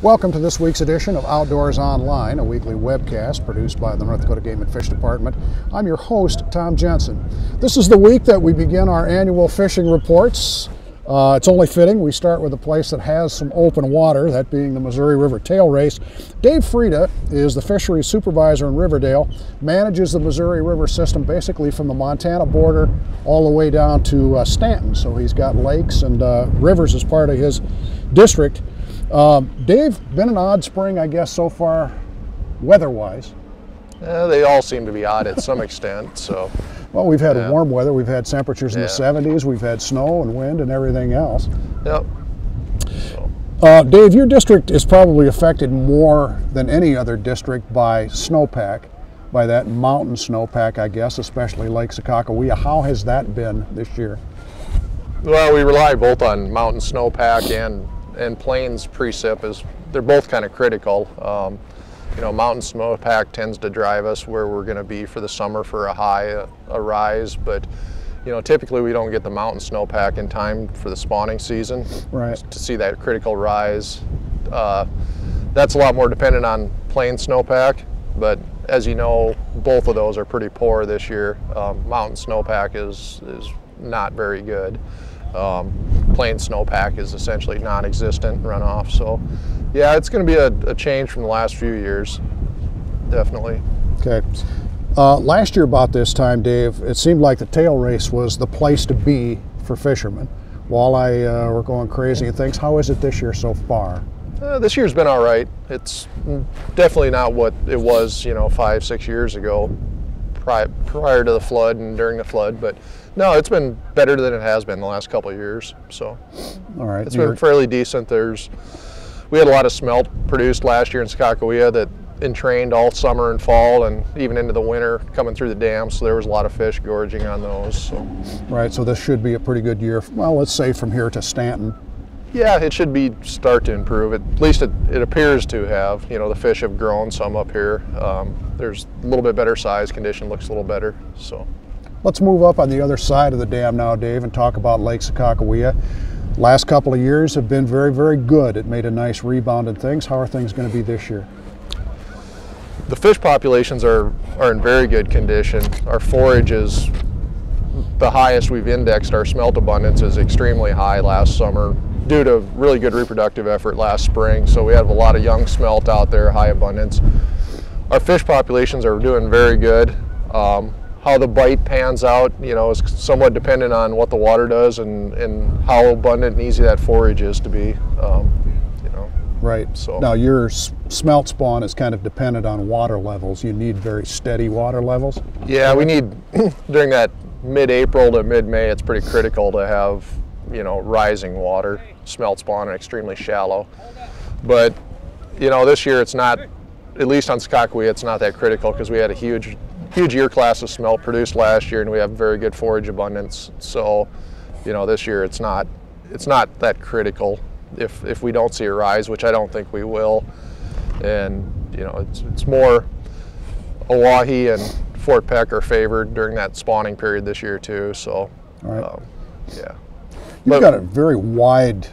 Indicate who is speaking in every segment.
Speaker 1: Welcome to this week's edition of Outdoors Online, a weekly webcast produced by the North Dakota Game and Fish Department. I'm your host, Tom Jensen. This is the week that we begin our annual fishing reports. It's only fitting we start with a place that has some open water, that being the Missouri River Tail Race. Dave Fryda is the fisheries supervisor in Riverdale, manages the Missouri River system basically from the Montana border all the way down to Stanton. So he's got lakes and rivers as part of his district. Dave, been an odd spring, I guess, so far, weather-wise.
Speaker 2: They all seem to be odd at some extent. So,
Speaker 1: well, we've had warm weather. We've had temperatures in the 70s. We've had snow and wind and everything else.
Speaker 2: Yep.
Speaker 1: Dave, your district is probably affected more than any other district by snowpack, by that mountain snowpack, I guess, especially Lake Sakakawea. How has that been this year?
Speaker 2: Well, we rely both on mountain snowpack and plains precip. They're both kind of critical. You know, mountain snowpack tends to drive us where we're going to be for the summer for a rise, but you know, typically we don't get the mountain snowpack in time for the spawning season.
Speaker 1: Right.
Speaker 2: To see that critical rise. That's a lot more dependent on plain snowpack, but as you know, both of those are pretty poor this year. Mountain snowpack is not very good. Plain snowpack is essentially non-existent runoff. So yeah, it's going to be a change from the last few years, definitely.
Speaker 1: Okay. Last year about this time, Dave, it seemed like the tail race was the place to be for fishermen. Walleye were going crazy and things. How is it this year so far?
Speaker 2: This year's been all right. It's definitely not what it was, you know, 5-6 years ago, prior to the flood and during the flood, but no, it's been better than it has been the last couple of years. So,
Speaker 1: all right,
Speaker 2: it's been fairly decent. We had a lot of smelt produced last year in Sakakawea that entrained all summer and fall and even into the winter coming through the dam, so there was a lot of fish gorging on those. So.
Speaker 1: Right, so this should be a pretty good year. Well, let's say from here to Stanton.
Speaker 2: Yeah, it should start to improve. At least it appears to have. You know, the fish have grown some up here. There's a little bit better size condition, looks a little better. So.
Speaker 1: Let's move up on the other side of the dam now, Dave, and talk about Lake Sakakawea. Last couple of years have been very, very good. It made a nice rebound in things. How are things going to be this year?
Speaker 2: The fish populations are in very good condition. Our forage is the highest we've indexed. Our smelt abundance is extremely high last summer due to really good reproductive effort last spring. So we have a lot of young smelt out there, high abundance. Our fish populations are doing very good. How the bite pans out, you know, is somewhat dependent on what the water does and how abundant and easy that forage is to be, you know.
Speaker 1: Right. So now your smelt spawn is kind of dependent on water levels. You need very steady water levels.
Speaker 2: Yeah, we need during that mid-April to mid-May. It's pretty critical to have, you know, rising water. Smelt spawn are extremely shallow, but you know, this year it's not. At least on Sakakawea, it's not that critical because we had a huge year class of smelt produced last year, and we have very good forage abundance. So, you know, this year it's not that critical if we don't see a rise, which I don't think we will. And you know, it's more Oahe and Fort Peck are favored during that spawning period this year too. So,
Speaker 1: all right.
Speaker 2: Yeah.
Speaker 1: You've got a very wide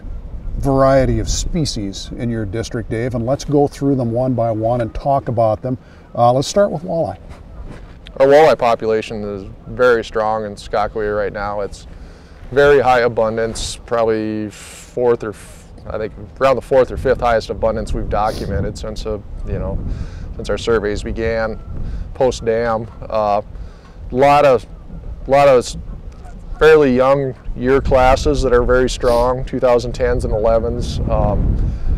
Speaker 1: variety of species in your district, Dave, and let's go through them one by one and talk about them. Let's start with walleye.
Speaker 2: Our walleye population is very strong in Sakakawea right now. It's very high abundance, probably I think around the fourth or fifth highest abundance we've documented since since our surveys began post dam. A lot of fairly young year classes that are very strong, 2010s and 11s.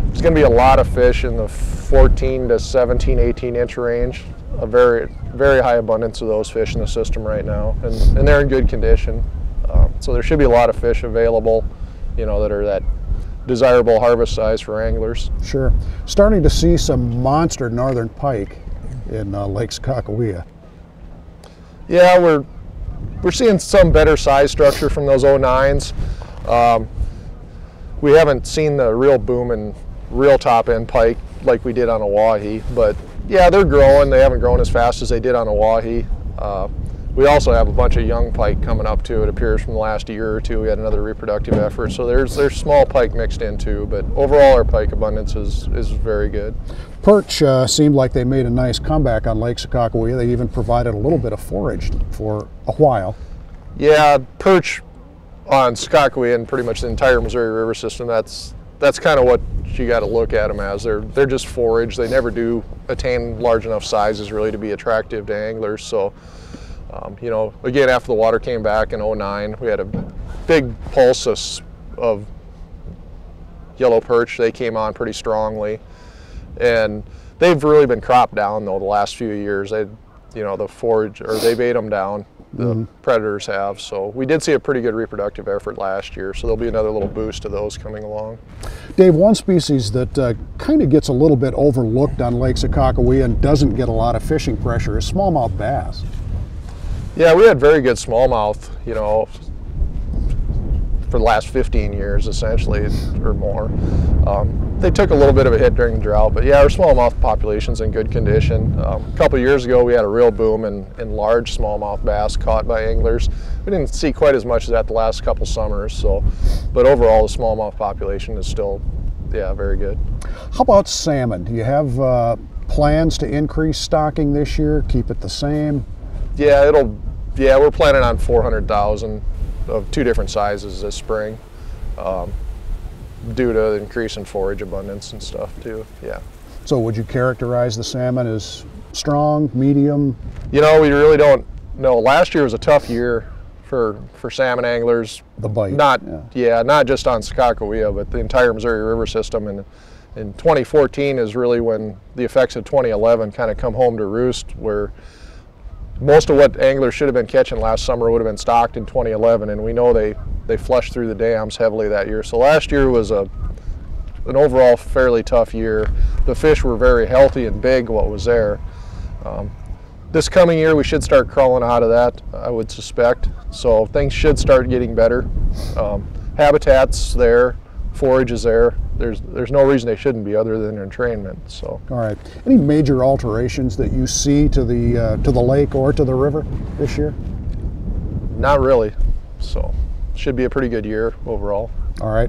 Speaker 2: There's going to be a lot of fish in the 14 to 17, 18 inch range. A very, very high abundance of those fish in the system right now, and they're in good condition. So there should be a lot of fish available, you know, that are that desirable harvest size for anglers.
Speaker 1: Sure. Starting to see some monster northern pike in Lake Sakakawea.
Speaker 2: Yeah, we're seeing some better size structure from those 09s. We haven't seen the real boom in real top end pike like we did on Oahe, but yeah, they're growing. They haven't grown as fast as they did on Oahe. we also have a bunch of young pike coming up too. It appears from the last year or two we had another reproductive effort. So there's small pike mixed in too, but overall our pike abundance is very good.
Speaker 1: Perch seemed like they made a nice comeback on Lake Sakakawea. They even provided a little bit of forage for a while.
Speaker 2: Yeah, perch on Sakakawea and pretty much the entire Missouri River system, that's kind of what you got to look at them as. They're just forage. They never do attain large enough sizes really to be attractive to anglers. So, you know, again, after the water came back in '09, we had a big pulse of yellow perch. They came on pretty strongly, and they've really been cropped down though the last few years. They, you know, the forage, or they've ate them down. The predators have. So we did see a pretty good reproductive effort last year, so there'll be another little boost to those coming along.
Speaker 1: Dave, one species that kind of gets a little bit overlooked on Lake Sakakawea and doesn't get a lot of fishing pressure is smallmouth bass.
Speaker 2: Yeah, we had very good smallmouth, you know, for the last 15 years essentially, or more. They took a little bit of a hit during the drought, but yeah, our smallmouth population's in good condition. A couple of years ago we had a real boom in large smallmouth bass caught by anglers. We didn't see quite as much of that the last couple summers, so, but overall the smallmouth population is still, yeah, very good.
Speaker 1: How about salmon? Do you have plans to increase stocking this year, keep it the same?
Speaker 2: Yeah, we're planning on 400,000 of 2 different sizes this spring, due to the increase in forage abundance and stuff too. Yeah.
Speaker 1: So would you characterize the salmon as strong, medium?
Speaker 2: You know, we really don't know. Last year was a tough year for salmon anglers.
Speaker 1: The bite.
Speaker 2: Not just on Sakakawea, but the entire Missouri River system. And in 2014 is really when the effects of 2011 kind of come home to roost, where most of what anglers should have been catching last summer would have been stocked in 2011, and we know they flushed through the dams heavily that year. So last year was an overall fairly tough year. The fish were very healthy and big, what was there. This coming year we should start crawling out of that, I would suspect. So things should start getting better. Habitat's there, forage is there. There's no reason they shouldn't be other than entrainment. So.
Speaker 1: All right. Any major alterations that you see to the lake or to the river this year?
Speaker 2: Not really. So should be a pretty good year overall.
Speaker 1: All right.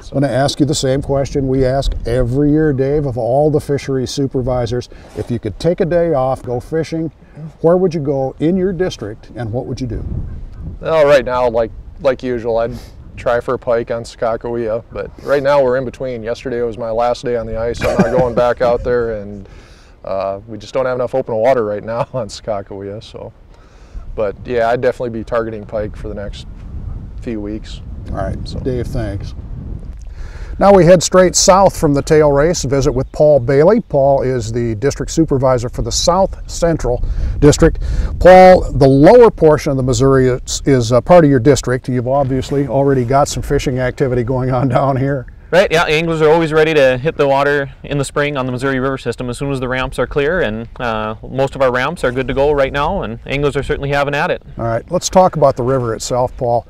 Speaker 1: So. I'm going to ask you the same question we ask every year, Dave, of all the fisheries supervisors. If you could take a day off, go fishing, where would you go in your district and what would you do?
Speaker 2: Well, right now, like usual, I'd try for a pike on Sakakawea, but right now we're in between. Yesterday was my last day on the ice. I'm not going back out there, and we just don't have enough open water right now on Sakakawea. So, but yeah, I'd definitely be targeting pike for the next few weeks.
Speaker 1: All right, so. Dave, thanks. Now we head straight south from the tail race, visit with Paul Bailey. Paul is the district supervisor for the South Central District. Paul, the lower portion of the Missouri is part of your district. You've obviously already got some fishing activity going on down here.
Speaker 3: Right, yeah, anglers are always ready to hit the water in the spring on the Missouri River system as soon as the ramps are clear, and most of our ramps are good to go right now, and anglers are certainly having at it.
Speaker 1: All right, let's talk about the river itself, Paul.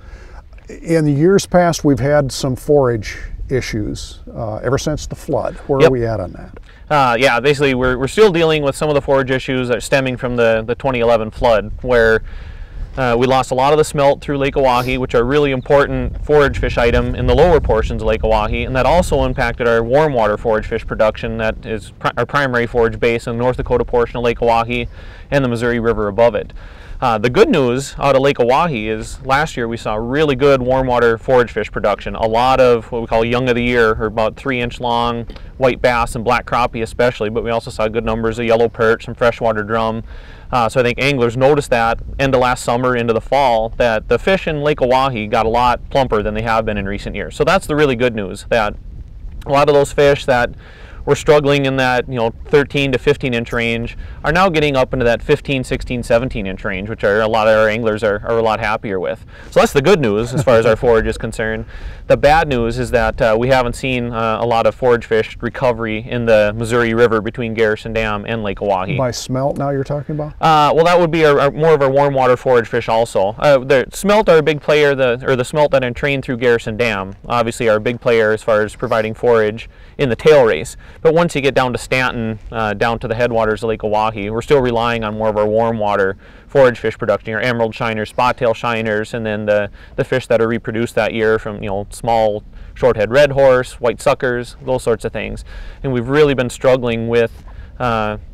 Speaker 1: In the years past, we've had some forage issues ever since the flood. Where are we at on that?
Speaker 3: Yeah, basically we're still dealing with some of the forage issues that are stemming from the 2011 flood, where we lost a lot of the smelt through Lake Oahe, which are a really important forage fish item in the lower portions of Lake Oahe, and that also impacted our warm water forage fish production that is our primary forage base in the North Dakota portion of Lake Oahe and the Missouri River above it. The good news out of Lake Oahe is last year we saw really good warm water forage fish production. A lot of what we call young of the year, or about 3-inch long white bass and black crappie especially, but we also saw good numbers of yellow perch, some freshwater drum. So I think anglers noticed that end of last summer into the fall, that the fish in Lake Oahe got a lot plumper than they have been in recent years. So that's the really good news, that a lot of those fish that were struggling in that 13 to 15-inch range are now getting up into that 15, 16, 17-inch range, which a lot of our anglers are a lot happier with. So that's the good news as far as our forage is concerned. The bad news is that we haven't seen a lot of forage fish recovery in the Missouri River between Garrison Dam and Lake Oahe.
Speaker 1: By smelt now you're talking about?
Speaker 3: Well, that would be more of our warm water forage fish also. The smelt are a big player, the smelt that are trained through Garrison Dam obviously are a big player as far as providing forage in the tail race. But once you get down to Stanton, down to the headwaters of Lake Oahe, we're still relying on more of our warm water forage fish production, your emerald shiners, spot-tail shiners, and then the fish that are reproduced that year from, you know, small short-head red horse, white suckers, those sorts of things. And we've really been struggling with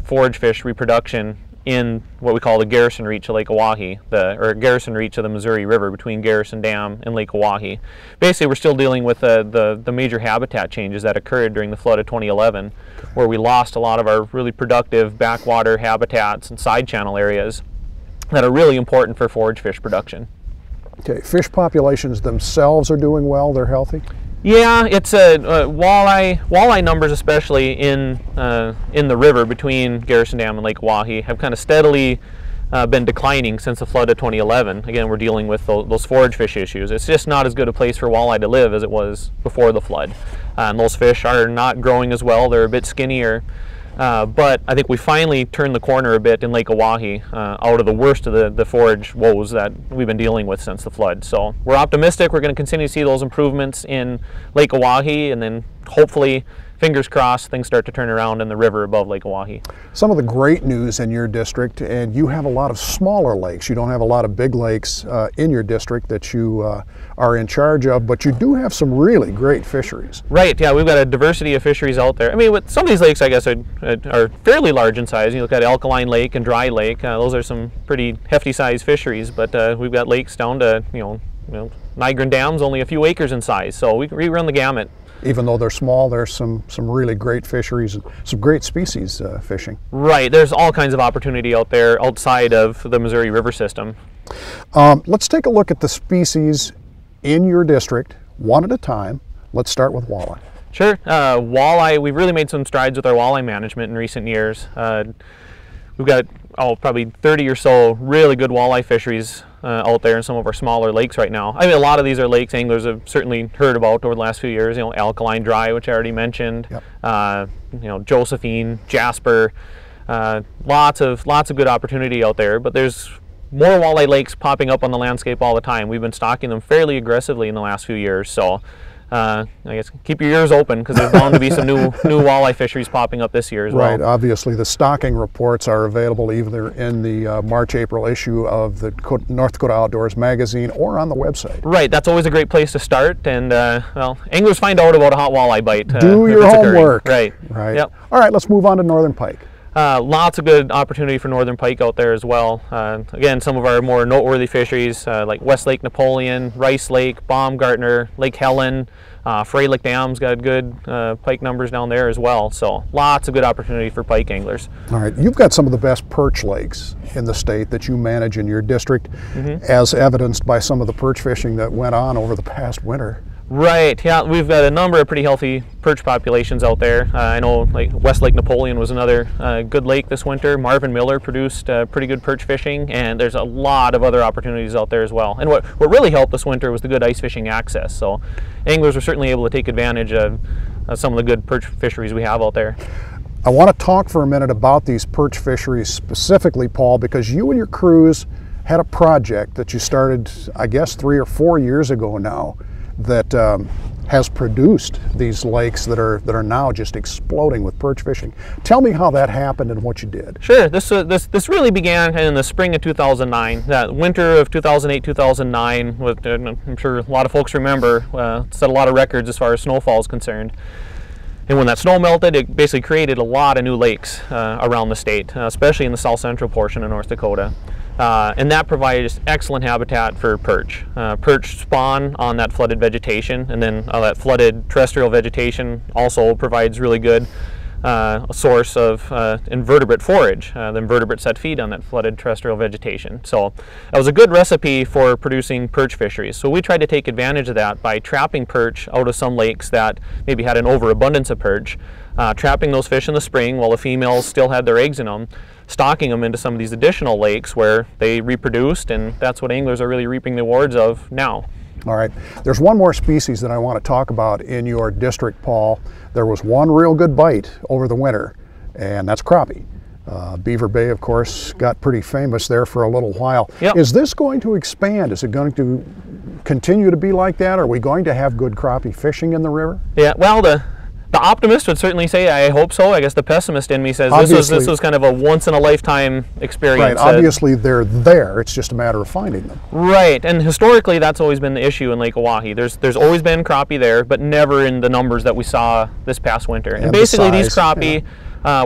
Speaker 3: forage fish reproduction in what we call the Garrison Reach of Lake Oahe, or Garrison Reach of the Missouri River between Garrison Dam and Lake Oahe. Basically, we're still dealing with the major habitat changes that occurred during the flood of 2011, where we lost a lot of our really productive backwater habitats and side channel areas that are really important for forage fish production.
Speaker 1: Okay, fish populations themselves are doing well, they're healthy?
Speaker 3: Yeah, it's walleye numbers, especially in the river between Garrison Dam and Lake Oahe, have kind of steadily been declining since the flood of 2011. Again, we're dealing with those forage fish issues. It's just not as good a place for walleye to live as it was before the flood. And those fish are not growing as well. They're a bit skinnier. But I think we finally turned the corner a bit in Lake Oahe out of the worst of the forage woes that we've been dealing with since the flood. So we're optimistic we're going to continue to see those improvements in Lake Oahe, and then hopefully, fingers crossed, things start to turn around in the river above Lake Oahe.
Speaker 1: Some of the great news in your district, and you have a lot of smaller lakes. You don't have a lot of big lakes in your district that you are in charge of, but you do have some really great fisheries.
Speaker 3: Right, yeah, we've got a diversity of fisheries out there. I mean, with some of these lakes, I guess, are fairly large in size. You look at Alkaline Lake and Dry Lake, those are some pretty hefty sized fisheries, but we've got lakes down to, you know, Niagara Dam's only a few acres in size, so we run the gamut. Even
Speaker 1: though they're small, there's some really great fisheries and some great species fishing.
Speaker 3: Right, there's all kinds of opportunity out there outside of the Missouri River system.
Speaker 1: Let's take a look at the species in your district, one at a time. Let's start with walleye.
Speaker 3: Sure, walleye, we've really made some strides with our walleye management in recent years. We've got probably 30 or so really good walleye fisheries out there in some of our smaller lakes right now. I mean, a lot of these are lakes anglers have certainly heard about over the last few years. You know, Alkaline Dry, which I already mentioned. Yep. You know, Josephine, Jasper. Lots of good opportunity out there. But there's more walleye lakes popping up on the landscape all the time. We've been stocking them fairly aggressively in the last few years. So I guess keep your ears open, because there's bound to be some new walleye fisheries popping up this year as well.
Speaker 1: Right, obviously the stocking reports are available either in the March-April issue of the North Dakota Outdoors magazine or on the website.
Speaker 3: Right, that's always a great place to start, and well, anglers find out about a hot walleye bite.
Speaker 1: Do your homework.
Speaker 3: Right.
Speaker 1: Yep. All right, let's move on to northern pike.
Speaker 3: Lots of good opportunity for northern pike out there as well. Again, some of our more noteworthy fisheries like West Lake Napoleon, Rice Lake, Baumgartner, Lake Helen, Freilich Dam's got good pike numbers down there as well. So lots of good opportunity for pike anglers.
Speaker 1: All right, you've got some of the best perch lakes in the state that you manage in your district, as evidenced by some of the perch fishing that went on over the past winter.
Speaker 3: Right, yeah, we've got a number of pretty healthy perch populations out there. I know like West Lake Napoleon was another good lake this winter. Marvin Miller produced pretty good perch fishing, and there's a lot of other opportunities out there as well. And what really helped this winter was the good ice fishing access. So anglers were certainly able to take advantage of some of the good perch fisheries we have out there.
Speaker 1: I want to talk for a minute about these perch fisheries specifically, Paul, because you and your crews had a project that you started, I guess, 3 or 4 years ago now, that has produced these lakes that are now just exploding with perch fishing. Tell me how that happened and what you did.
Speaker 3: Sure. This really began in the spring of 2009. That winter of 2008-2009, with, I'm sure a lot of folks remember, set a lot of records as far as snowfall is concerned. And when that snow melted, it basically created a lot of new lakes around the state, especially in the south central portion of North Dakota. And that provides excellent habitat for perch. Perch spawn on that flooded vegetation, and then that flooded terrestrial vegetation also provides really good source of invertebrate forage, the invertebrates that feed on that flooded terrestrial vegetation. So that was a good recipe for producing perch fisheries. So we tried to take advantage of that by trapping perch out of some lakes that maybe had an overabundance of perch, trapping those fish in the spring while the females still had their eggs in them, stocking them into some of these additional lakes where they reproduced, and that's what anglers are really reaping the rewards of now.
Speaker 1: All right, there's one more species that I want to talk about in your district, Paul. There was one real good bite over the winter, and that's crappie. Beaver Bay, of course, got pretty famous there for a little while.
Speaker 3: Yep.
Speaker 1: Is this going to expand? Is it going to continue to be like that? Are we going to have good crappie fishing in the river?
Speaker 3: Yeah, well, the The optimist would certainly say, I hope so. I guess the pessimist in me says this was kind of a once-in-a-lifetime experience.
Speaker 1: Right, obviously they're there. It's just a matter of finding them.
Speaker 3: Right, and historically that's always been the issue in Lake Oahe. There's always been crappie there, but never in the numbers that we saw this past winter. And basically these crappie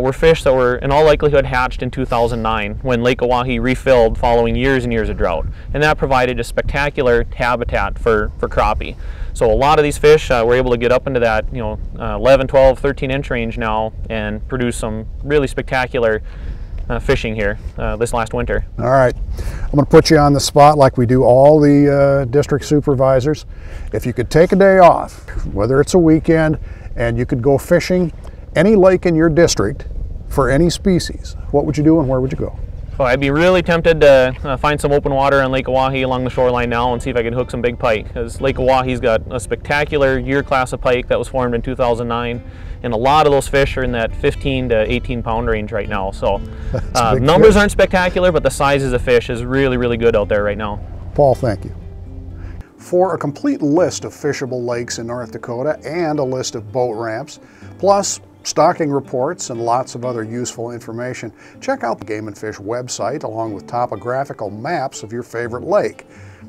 Speaker 3: were fish that were in all likelihood hatched in 2009 when Lake Oahe refilled following years and years of drought. And that provided a spectacular habitat for crappie. So a lot of these fish were able to get up into that 11, 12, 13 inch range now and produce some really spectacular fishing here this last winter.
Speaker 1: All right, I'm going to put you on the spot like we do all the district supervisors. If you could take a day off, whether it's a weekend, and you could go fishing any lake in your district for any species, what would you do and where would you go?
Speaker 3: Well, I'd be really tempted to find some open water on Lake Oahe along the shoreline now and see if I could hook some big pike, because Lake Oahe's got a spectacular year class of pike that was formed in 2009, and a lot of those fish are in that 15 to 18 pound range right now. So numbers aren't spectacular, but the sizes of fish is really, really good out there right now.
Speaker 1: Paul, thank you. For a complete list of fishable lakes in North Dakota and a list of boat ramps, plus stocking reports and lots of other useful information, check out the Game and Fish website along with topographical maps of your favorite lake.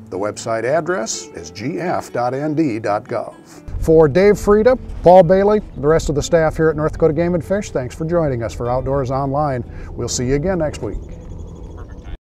Speaker 1: The website address is gf.nd.gov. For Dave Fryda, Paul Bailey, the rest of the staff here at North Dakota Game and Fish, thanks for joining us for Outdoors Online. We'll see you again next week.